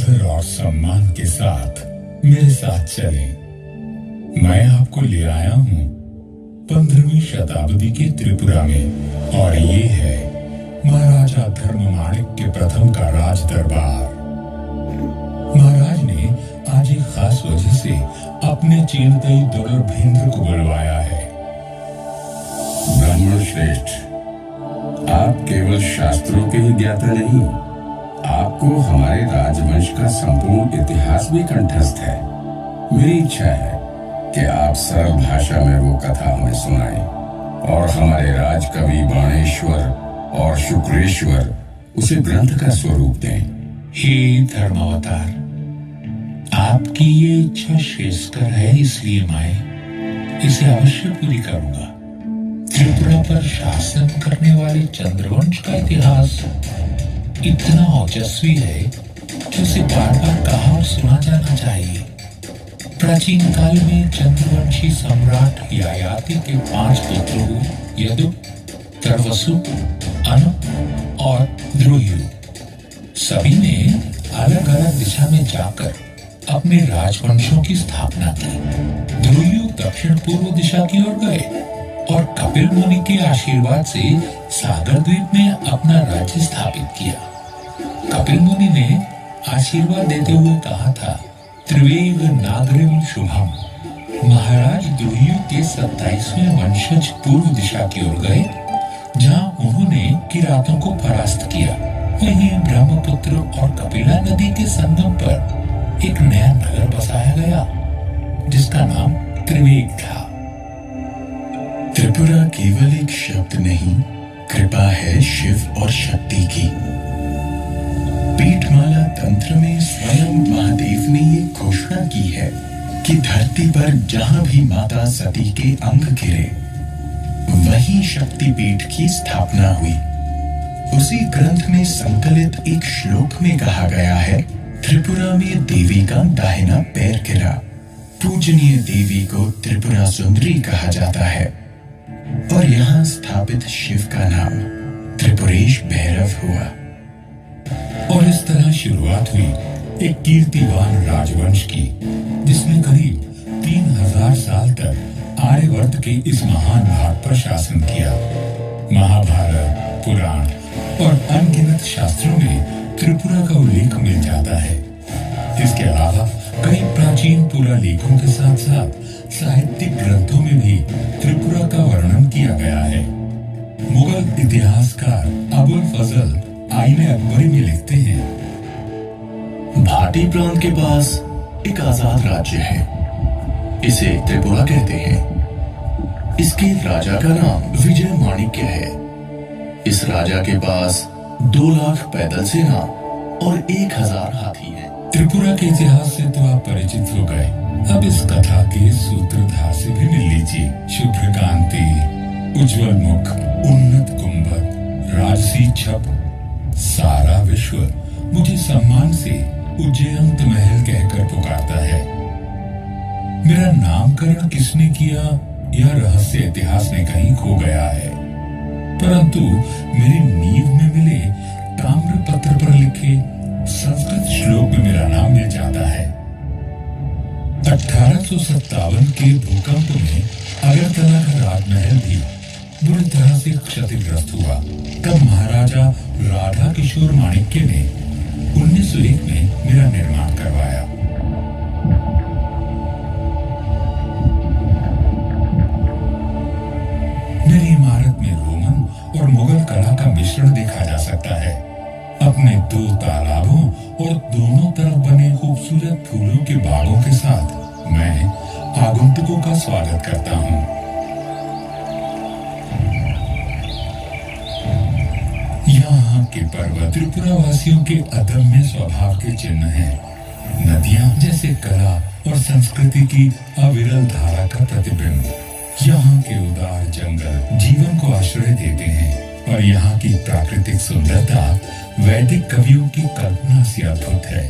आदर और सम्मान के साथ मेरे साथ चलें। मैं आपको ले आया हूँ 15वीं शताब्दी के त्रिपुरा में, और ये है महाराजा धर्ममाणिक्य प्रथम का राज दरबार। महाराज ने आज एक खास वजह से अपने चेरदई दुर्लभेंद्र को बुलवाया है। ब्राह्मण श्रेष्ठ, आप केवल शास्त्रों के ही ज्ञाता नहीं, आपको हमारे राजवंश का संपूर्ण इतिहास भी कंठस्थ है। मेरी इच्छा है कि आप सरल भाषा में वो कथा हमें सुनाएं और हमारे राजकवि बाणेश्वर और शुक्रेश्वर उसे ग्रंथ का स्वरूप दें। हे धर्मावतार, आपकी ये इच्छा श्रेयस्कर है, इसलिए मैं इसे अवश्य पूरी करूंगा। त्रिपुरा पर शासन करने वाले चंद्रवंश का इतिहास इतना ओजस्वी है कि उसे बार बार कहा और सुना जाना चाहिए। प्राचीन काल में चंद्रवंशी सम्राट ययाति के 5 पुत्र हुए, यदु, तरवसु, अनु और द्रुयु। सभी ने अलग अलग दिशा में जाकर अपने राजवंशों की स्थापना की। द्रुयु दक्षिण पूर्व दिशा की ओर गए और कपिल मुनि के आशीर्वाद से सागर द्वीप में अपना राज्य स्थापित किया। कपिल मुनि ने आशीर्वाद देते हुए कहा था, त्रिवेग नागरिम शुभम। महाराज द्रुयु के 27वें वंशज पूर्व दिशा की ओर गए, जहां उन्होंने किरातों को परास्त किया। वहीं ब्रह्मपुत्र और कपिला नदी के संगम पर एक नया नगर बसाया गया, जिसका नाम त्रिवेग था। त्रिपुरा केवल एक शब्द नहीं, कृपा है शिव और शक्ति की। पीठमाला तंत्र में स्वयं महादेव ने ये घोषणा की है कि धरती पर जहां भी माता सती के अंग गिरे, वहीं शक्तिपीठ की स्थापना हुई। उसी ग्रंथ में संकलित एक श्लोक में कहा गया है, त्रिपुरा में देवी का दाहिना पैर गिरा। पूजनीय देवी को त्रिपुरा सुंदरी कहा जाता है और यहाँ स्थापित शिव का नाम त्रिपुरेश भैरव हुआ। और इस तरह शुरुआत हुई एक कीर्तिवान राजवंश की, जिसने करीब 3000 साल तक आर्यवर्त के इस महान भाग पर शासन किया। महाभारत, पुराण और अनगिनत शास्त्रों में त्रिपुरा का उल्लेख मिल जाता है। इसके अलावा कई प्राचीन पुरालेखों के साथ साथ साहित्यिक ग्रंथों में भी त्रिपुरा का वर्णन किया गया है। मुगल इतिहासकार अबुल फजल आईने अकबरी में लिखते हैं, भाटी प्रांत के पास एक आजाद राज्य है, इसे त्रिपुरा कहते हैं। इसके राजा का नाम विजय माणिक्य है। इस राजा के पास 2 लाख पैदल सेना और 1000 हाथी हैं। त्रिपुरा के इतिहास से तो आप परिचित हो गए, अब इस कथा के सूत्रधार से भी मिल लीजिए। शुभ्र कांति, उज्जवल मुख, उन्नत गुंबद, राजसी छप, सारा विश्व मुझे सम्मान से उज्जयंत महल कहकर पुकारता है। मेरा नामकरण किसने किया, यह रहस्य इतिहास में कहीं खो गया है, परंतु मेरी नींव में मिले ताम्र पत्र पर लिखे संस्कृत श्लोक में मेरा नाम मिल जाता है। 1857 के भूकंप में अगरतला का राजमहल भी बुरी तरह से क्षतिग्रस्त हुआ। तब महाराजा राधा किशोर माणिक्य ने 1901 में मेरा निर्माण करवाया। मेरी इमारत में रोमन और मुगल कला का मिश्रण देखा जा सकता है। अपने 2 तालाबों और दोनों तरफ बने खूबसूरत फूलों के बागों के साथ मैं आगंतुकों का स्वागत करता हूँ। यहाँ के पर्वत त्रिपुरा वासियों के अदम्य स्वभाव के चिन्ह हैं। नदियाँ जैसे कला और संस्कृति की अविरल धारा का प्रतिबिंब। यहाँ के उदार जंगल जीवन को आश्रय देते हैं और यहाँ की प्राकृतिक सुंदरता वैदिक कवियों की कल्पना से अद्भुत है।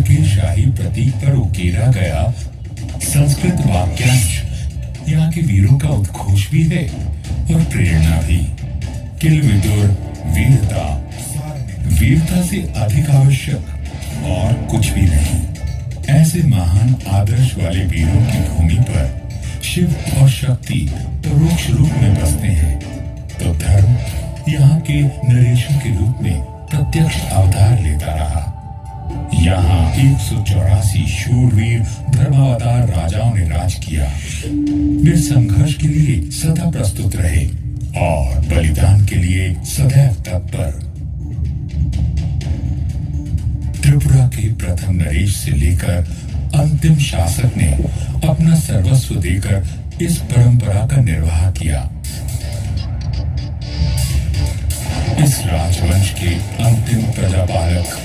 के शाही प्रतीक पर उकेरा गया संस्कृत वाक्यांश यहाँ के वीरों का उद्घोष भी है और प्रेरणा भी। किल विदुर वीरता, वीरता से अधिक आवश्यक और कुछ भी नहीं। ऐसे महान आदर्श वाले वीरों की भूमि पर शिव और शक्ति परोक्ष रूप में बसते हैं, तो धर्म यहाँ के नरेशों के रूप में प्रत्यक्ष अवतार लेता रहा। यहाँ 184 शूरवीर धर्मावतार राजाओं ने राज किया। वे संघर्ष के लिए सदा प्रस्तुत रहे और बलिदान के लिए सदैव तत्पर। त्रिपुरा के प्रथम नरेश से लेकर अंतिम शासक ने अपना सर्वस्व देकर इस परंपरा का निर्वाह किया। इस राजवंश के अंतिम प्रजापालक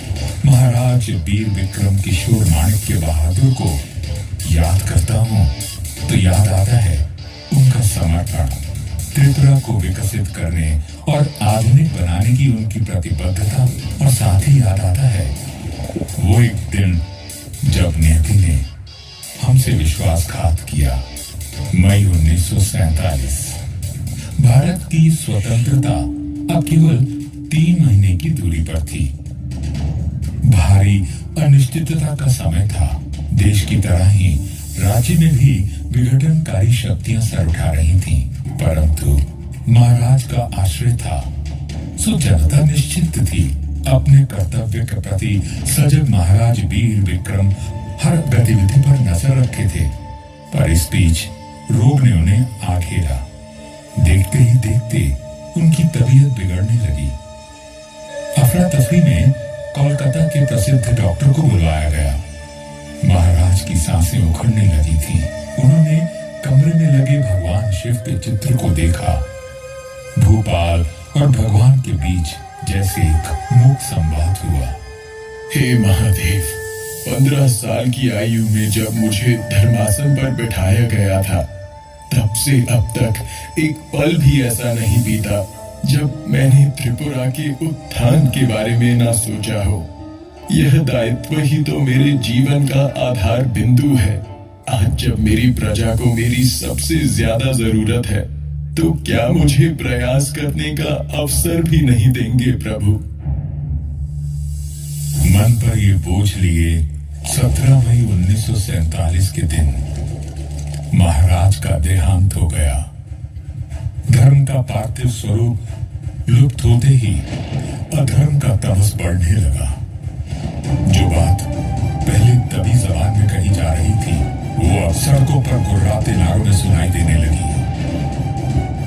महाराज वीर विक्रम किशोर माणिक्य बहादुर को याद करता हूँ तो याद आता है उनका समर्पण, त्रिपुरा को विकसित करने और आधुनिक बनाने की उनकी प्रतिबद्धता, और साथ ही याद आता है वो एक दिन जब नियति ने हमसे विश्वासघात किया। मई 1947। भारत की स्वतंत्रता अब केवल 3 महीने की दूरी पर थी। भारी अनिश्चितता का समय था। देश की तरह ही राज्य में भी विघटनकारी शक्तियां सर उठा रही थीं, परंतु महाराज का आश्रय था, सो जनता निश्चित थी। अपने कर्तव्य के प्रति सजग महाराज वीर विक्रम हर गतिविधि पर नजर रखे थे, पर इस बीच रोग ने उन्हें आ घेरा। देखते ही देखते उनकी तबीयत बिगड़ने लगी। अफरा तफरी में कोलकाता के प्रसिद्ध डॉक्टर को बुलवाया गया। महाराज की सांसें उखड़ने लगी थीं। उन्होंने कमरे में लगे भगवान शिव के चित्र को देखा। भूपाल और भगवान के बीच जैसे एक मूक संवाद हुआ। हे महादेव, 15 साल की आयु में जब मुझे धर्मासन पर बिठाया गया था, तब से अब तक एक पल भी ऐसा नहीं बीता जब मैंने त्रिपुरा के उत्थान के बारे में ना सोचा हो। यह दायित्व ही तो मेरे जीवन का आधार बिंदु है। आज जब मेरी प्रजा को मेरी सबसे ज्यादा जरूरत है, तो क्या मुझे प्रयास करने का अवसर भी नहीं देंगे प्रभु? मन पर ये बोझ लिए 17 मई 1947 के दिन महाराज का देहांत हो गया। धर्म का पार्थिव स्वरूप लुप्त होते ही अधर्म का तमस बढ़ने लगा। जो बात पहले तभी जबान में कही जा रही थी, वो अब सड़कों पर गुर्राते नारों में सुनाई देने लगी।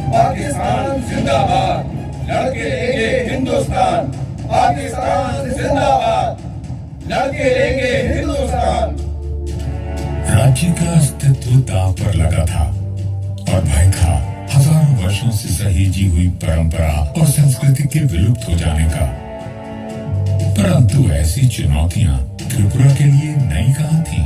पाकिस्तान जिंदाबाद, लड़के लेंगे हिंदुस्तान। पाकिस्तान जिंदाबाद, लड़के लेंगे हिंदुस्तान। राज्य का अस्तित्व दांव पर लगा था और भय था हजारों वर्षों से सहेजी हुई परंपरा और संस्कृति के विलुप्त हो जाने का। परंतु ऐसी चुनौतियां त्रिपुरा के लिए नई कहां थी।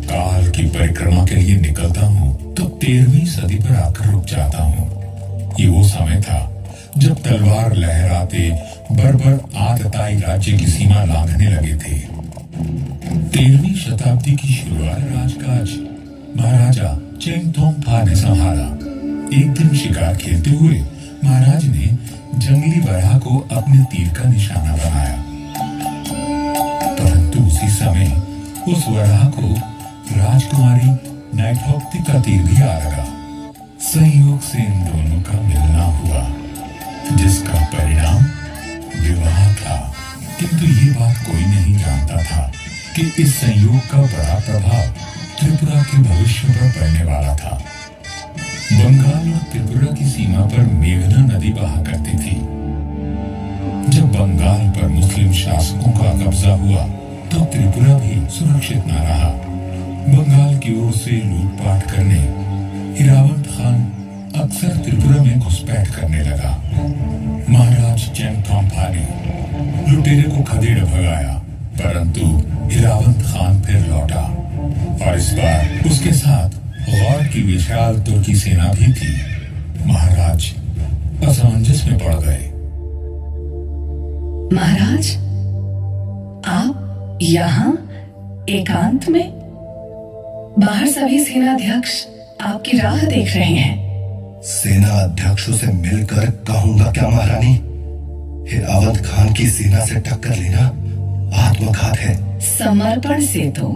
काल की परिक्रमा के लिए निकलता हूँ तो 13वीं सदी पर आकर रुक जाता हूँ। ये वो समय था जब तलवार लहराते बर्बर आतताई राज्य की सीमा लांघने लगे थे। 13वीं शताब्दी की शुरुआत राजकाज महाराजा चेंगथोंगफा ने संभाला। एक दिन शिकार खेलते हुए महाराज ने जंगली बरहा को अपने तीर का निशाना बनाया, परंतु उसी समय उस बरहा को राजकुमारी नाइटहॉक्ति का तीर भी आ लगा। संयोग से इन दोनों का मिलना हुआ, जिसका परिणाम विवाह था। किंतु ये बात कोई नहीं जानता था कि इस संयोग का बड़ा प्रभाव त्रिपुरा के भविष्य पर पड़ने वाला था। बंगाल और त्रिपुरा की सीमा पर मेघना नदी बहा करती थी। जब बंगाल पर मुस्लिम शासकों का कब्जा हुआ तो त्रिपुरा भी सुरक्षित न रहा। बंगाल की ओर से लूटपाट करने हिरावंत खान अक्सर त्रिपुरा में घुसपैठ करने लगा। महाराज चेंगथोंगफा ने लुटेरे को खदेड़ भगाया, परंतु हिरावंत खान फिर लौटा और इस बार उसके साथ गौर की विशाल तुर्की सेना भी थी। महाराज असमंजस में पड़ गए। महाराज, आप यहाँ एकांत में बाहर सभी सेनाध्यक्ष आपकी राह देख रहे हैं। सेना अध्यक्षों से मिलकर कहूंगा क्या महारानी? हिरावंत खान की सेना से टक्कर लेना आत्मघात है। समर्पण से तो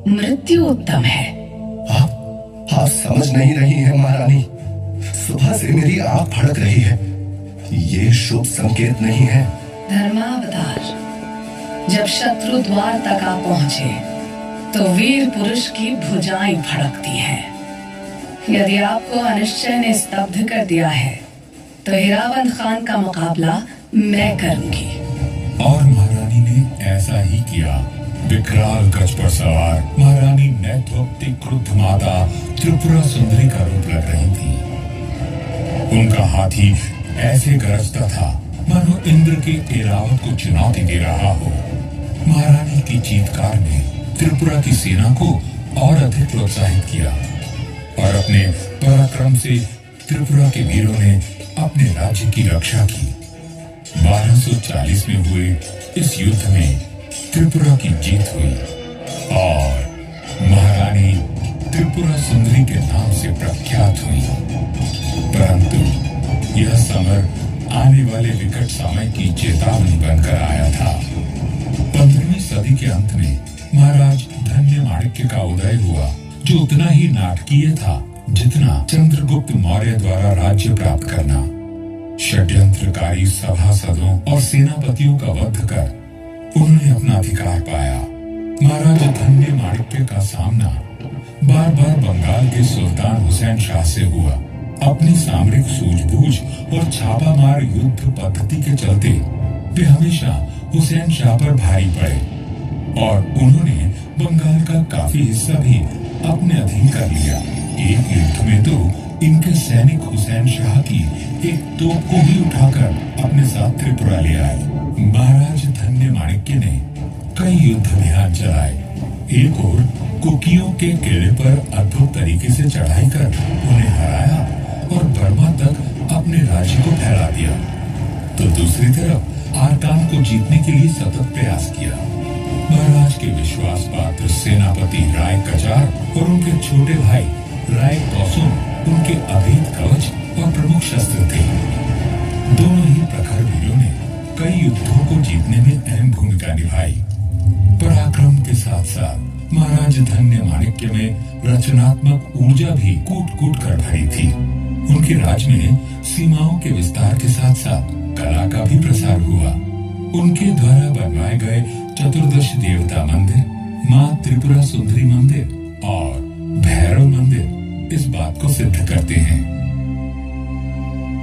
मृत्यु उत्तम है। आप समझ नहीं रही हैं महारानी। सुबह से मेरी आंख फड़क रही है। ये शुभ संकेत नहीं है। धर्मावतार, जब शत्रु द्वार तक आ पहुंचे तो वीर पुरुष की भुजाएं फड़कती हैं। यदि आपको अनिश्चय ने स्तब्ध कर दिया है तो हिरावंत खान का मुकाबला मैं करूंगी। और महारानी ने ऐसा ही किया। विकराल गज पर सवार महारानी नैथोक्ति क्रुद्ध माता त्रिपुरा सुंदरी का रूप लग रही थी। उनका हाथी ऐसे गरजता था मानो इंद्र के ऐरावत को चुनौती दे रहा हो। महारानी की चीत्कार ने त्रिपुरा की सेना को और अधिक प्रोत्साहित किया और अपने पराक्रम से त्रिपुरा के वीरों ने अपने राज्य की रक्षा की। 1240 में हुए इस युद्ध में त्रिपुरा की जीत हुई और महारानी त्रिपुरा सुंदरी के नाम से प्रख्यात हुई। परंतु यह समर आने वाले विकट समय की चेतावनी बनकर आया था। 15वीं सदी के अंत में महाराज धन्य माणिक्य का उदय हुआ, जो उतना ही नाटकीय था जितना चंद्रगुप्त मौर्य द्वारा राज्य प्राप्त करना। षड्यंत्रकारी सभासदों और सेनापतियों का वध कर उन्होंने अपना अधिकार पाया। महाराज धन्य माणिक्य का सामना बार बार बंगाल के सुल्तान हुसैन शाह से हुआ। अपनी सामरिक सूझबूझ और छापामार युद्ध पद्धति के चलते वे हमेशा हुसैन शाह पर भारी पड़े और उन्होंने बंगाल का काफी हिस्सा भी अपने अधीन कर लिया। एक युद्ध में तो इनके सैनिक हुसैन शाह की एक तोप को ही उठाकर अपने साथ त्रिपुरा ले आए। महाराज धन्य माणिक्य ने कई युद्ध अभियान चलाए। एक और कुकियों के किले पर अद्भुत तरीके से चढ़ाई कर उन्हें हराया और बर्मा तक अपने राज्य को फैला दिया, तो दूसरी तरफ आरकान को जीतने के लिए सतत प्रयास किया। महाराज के विश्वास पात्र सेनापति राय कचार और उनके छोटे भाई राय तोसुम उनके अभेद कवच और प्रमुख शस्त्र थे। दोनों ही प्रखर वीरों ने कई युद्धों को जीतने में अहम भूमिका निभाई। पराक्रम के साथ साथ महाराज धन्य माणिक्य में रचनात्मक ऊर्जा भी कूट कूट कर भरी थी। उनके राज्य में सीमाओं के विस्तार के साथ साथ कला का भी प्रसार हुआ। उनके द्वारा बनवाए गए 14 देवता मंदिर, माँ त्रिपुरा सुंदरी मंदिर और भैरव मंदिर इस बात को सिद्ध करते हैं।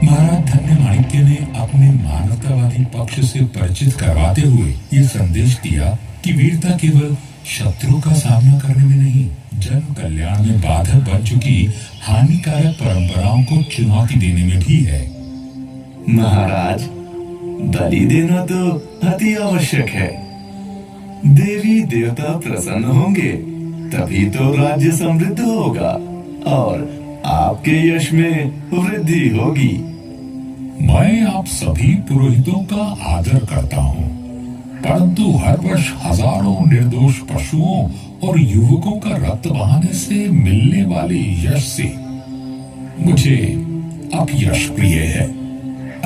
महाराज धन्य माणिक्य ने अपने मानवतावादी पक्ष से परिचित करवाते हुए ये संदेश दिया कि वीरता केवल शत्रु का सामना करने में नहीं, जन कल्याण में बाधक बन चुकी हानिकारक परंपराओं को चुनौती देने में भी है। महाराज, बलि देना तो अति आवश्यक है। देवी देवता प्रसन्न होंगे तभी तो राज्य समृद्ध होगा और आपके यश में वृद्धि होगी। मैं आप सभी पुरोहितों का आदर करता हूँ, परंतु हर वर्ष हजारों निर्दोष पशुओं और युवकों का रक्त बहाने से मिलने वाले यश से मुझे अपयश प्रिय है।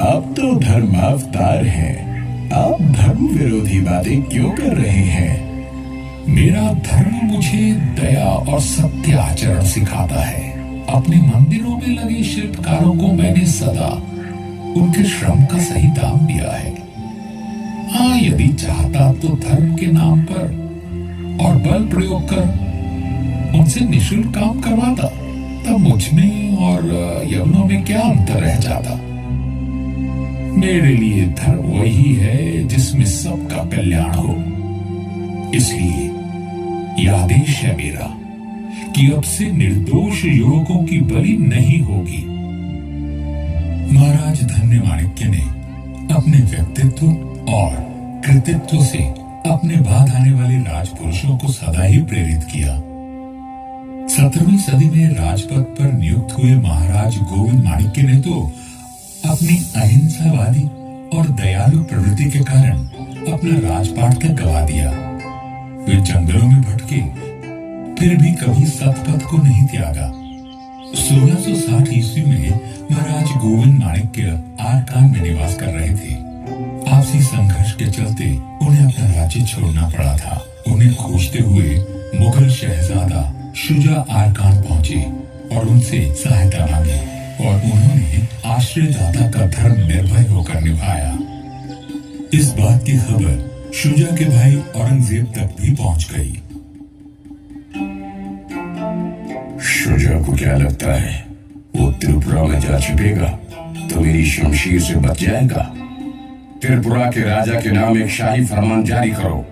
आप तो धर्मावतार हैं, आप धर्म विरोधी बातें क्यों कर रहे हैं? मेरा धर्म मुझे दया और सत्य आचरण सिखाता है। अपने मंदिरों में लगे शिल्पकारों को मैंने सदा उनके श्रम का सही दाम दिया है। हाँ, यदि चाहता तो धर्म के नाम पर और बल प्रयोग कर उनसे निःशुल्क काम करवाता, तब मुझ में और यवनों में क्या अंतर रह जाता। मेरे लिए धर्म वही है जिसमें सबका कल्याण हो। इसलिए यह आदेश है मेरा कि अब से निर्दोष युवकों की बलि नहीं होगी। महाराज धन्य माणिक्य ने अपने व्यक्तित्व और कृतित्व से अपने बाद आने वाले राजपुरुषों को सदा ही प्रेरित किया। 17वीं सदी में राजपद पर नियुक्त हुए महाराज गोविंद माणिक्य ने तो अपनी अहिंसावादी और दयालु प्रवृत्ति के कारण अपना राजपाट तक गवा दिया। वे जंगलों में भटके, फिर भी कभी सतपथ को नहीं त्यागा। 1660 ईस्वी में महाराज गोविंद माणिक्य आरकान में निवास कर रहे थे। आपसी संघर्ष के चलते उन्हें अपना राज्य छोड़ना पड़ा था। उन्हें खोजते हुए मुगल शहजादा शुजा आरकान पहुंचे और उनसे सहायता मांगी, और उन्होंने आश्रयदाता का धर्म निर्भय होकर निभाया। इस बात की खबर शुजा के भाई औरंगजेब तक भी पहुंच गई। शुजा को क्या लगता है वो त्रिपुरा में जा छिपेगा तो मेरी शमशीर से बच जाएगा? त्रिपुरा के राजा के नाम एक शाही फरमान जारी करो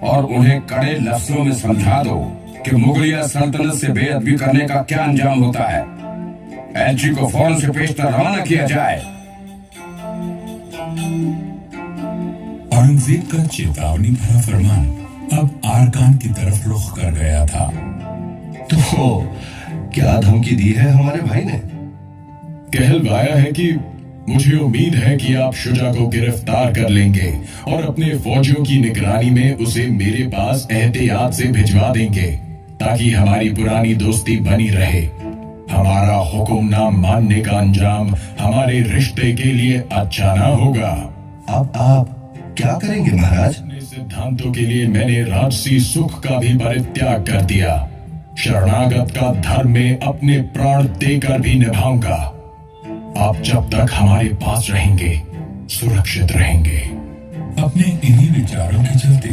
और उन्हें कड़े लफ्जों में समझा दो कि मुगलिया सल्तनत से बेअदबी करने का क्या अंजाम होता है। एलची को फौरन से पेशतर रवाना किया जाए। औरंगजेब का चेतावनी भरा फरमान अब आरकान की तरफ रुख कर गया था। तो क्या धमकी दी है हमारे भाई ने? कहलवाया है कि मुझे उम्मीद है कि आप शुजा को गिरफ्तार कर लेंगे और अपने फौजियों की निगरानी में उसे मेरे पास एहतियात से भिजवा देंगे, ताकि हमारी पुरानी दोस्ती बनी रहे। हमारा हुक्म ना मानने का अंजाम हमारे रिश्ते के लिए अच्छा ना होगा। अब आप क्या करेंगे महाराज? अपने सिद्धांतों के लिए मैंने राजसी सुख का भी परित्याग कर दिया। शरणागत का धर्म में अपने प्राण देकर भी निभाऊंगा। आप जब तक हमारे पास रहेंगे सुरक्षित रहेंगे। अपने इन्हीं विचारों के चलते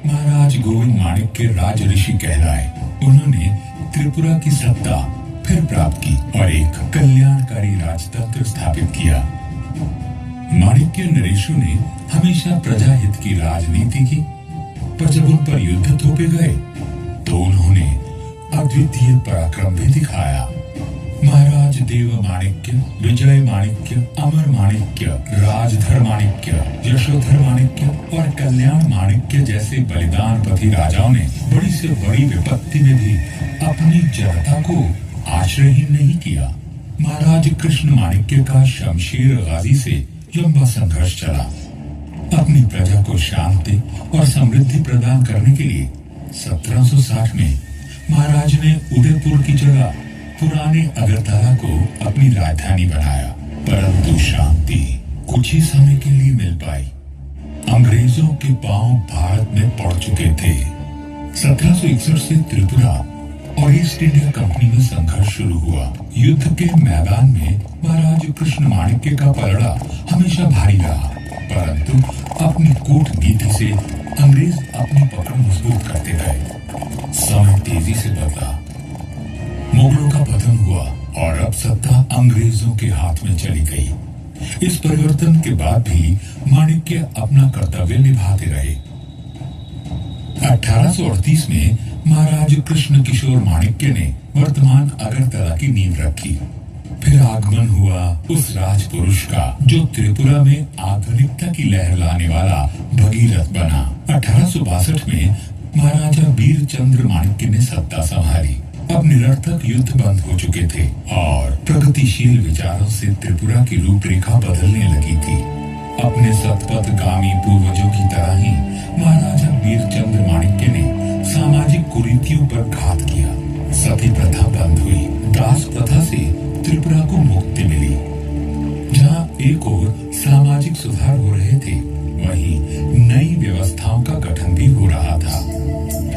महाराज गोविंद माणिक्य राज ऋषि कहलाए। उन्होंने त्रिपुरा की सत्ता फिर प्राप्त की और एक कल्याणकारी राजतंत्र स्थापित किया। माणिक्य नरेशों ने हमेशा प्रजाहित की राजनीति की, पर जब उन पर युद्ध थोपे गए तो उन्होंने अद्वितीय पराक्रम भी दिखाया। महाराज देव माणिक्य, विजय माणिक्य, अमर माणिक्य, राजधर माणिक्य, यशोधर माणिक्य और कल्याण माणिक्य जैसे बलिदानपति राजाओं ने बड़ी से बड़ी विपत्ति में भी अपनी जनता को आश्रयहीन नहीं किया। महाराज कृष्ण माणिक्य का शमशीर गाजी से लंबा संघर्ष चला। अपनी प्रजा को शांति और समृद्धि प्रदान करने के लिए 1760 में महाराज ने उदयपुर की जगह पुराने अगरतला को अपनी राजधानी बनाया, परंतु शांति कुछ ही समय के लिए मिल पाई। अंग्रेजों के पांव भारत में पड़ चुके थे। 1761 से त्रिपुरा और ईस्ट इंडिया कंपनी में संघर्ष शुरू हुआ। युद्ध के मैदान में महाराज कृष्ण माणिक्य का पलड़ा हमेशा भारी रहा, परंतु अपनी कूटनीति से अंग्रेज अपनी पकड़ मजबूत करते गए। समय तेजी से बदला, मुगलों का पतन हुआ और अब सत्ता अंग्रेजों के हाथ में चली गई। इस परिवर्तन के बाद भी माणिक्य अपना कर्तव्य निभाते रहे। 1838 में महाराज कृष्ण किशोर माणिक्य ने वर्तमान अगरतला की नींव रखी। फिर आगमन हुआ उस राजपुरुष का जो त्रिपुरा में आधुनिकता की लहर लाने वाला भगीरथ बना। 1862 में महाराजा वीरचंद्र माणिक्य ने सत्ता संभाली। अब निरर्थक युद्ध बंद हो चुके थे और प्रगतिशील विचारों से त्रिपुरा की रूपरेखा बदलने लगी थी। अपने सतपथगामी पूर्वजों की तरह ही महाराजा वीरचंद्र माणिक्य ने सामाजिक कुरीतियों पर घात किया। सती प्रथा बंद हुई, दास प्रथा से त्रिपुरा को मुक्ति मिली। जहाँ एक ओर सामाजिक सुधार हो रहे थे, वहीं नई व्यवस्थाओं का गठन भी हो रहा था।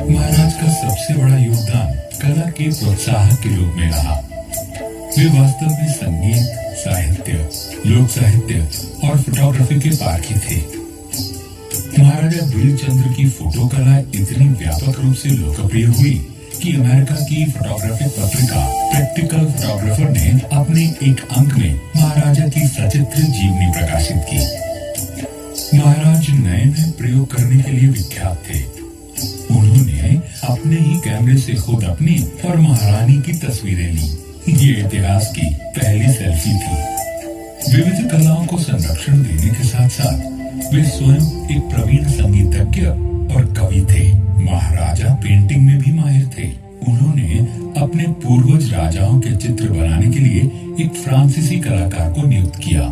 महाराज का सबसे बड़ा योगदान कला के प्रोत्साहक के रूप में रहा। वे वास्तव में संगीत, साहित्य, लोक साहित्य और फोटोग्राफी के पारखी थे। महाराजा वीरचंद्र की फोटो कला इतनी व्यापक रूप से लोकप्रिय हुई कि अमेरिका की फोटोग्राफी पत्रिका प्रैक्टिकल फोटोग्राफर ने अपने एक अंक में महाराजा की सचित्र जीवनी प्रकाशित की। महाराज नए नए प्रयोग करने के लिए विख्यात थे। उन्होंने अपने ही कैमरे से खुद अपनी और महारानी की तस्वीरें ली। ये इतिहास की पहली सेल्फी थी। विविध कलाओं को संरक्षण देने के साथ साथ वे स्वयं एक प्रवीण संगीतज्ञ और कवि थे। महाराजा पेंटिंग में भी माहिर थे। उन्होंने अपने पूर्वज राजाओं के चित्र बनाने के लिए एक फ्रांसीसी कलाकार को नियुक्त किया।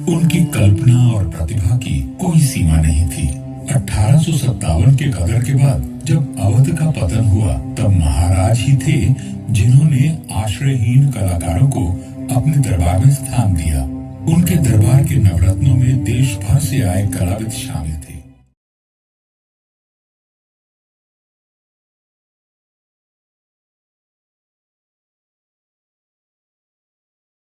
उनकी कल्पना और प्रतिभा की कोई सीमा नहीं थी। 1857 के गदर के बाद जब अवध का पतन हुआ तब महाराज ही थे जिन्होंने आश्रयहीन कलाकारों को अपने दरबार में स्थान दिया। उनके दरबार के नवरत्नों में देश भर से आए कलाविद शामिल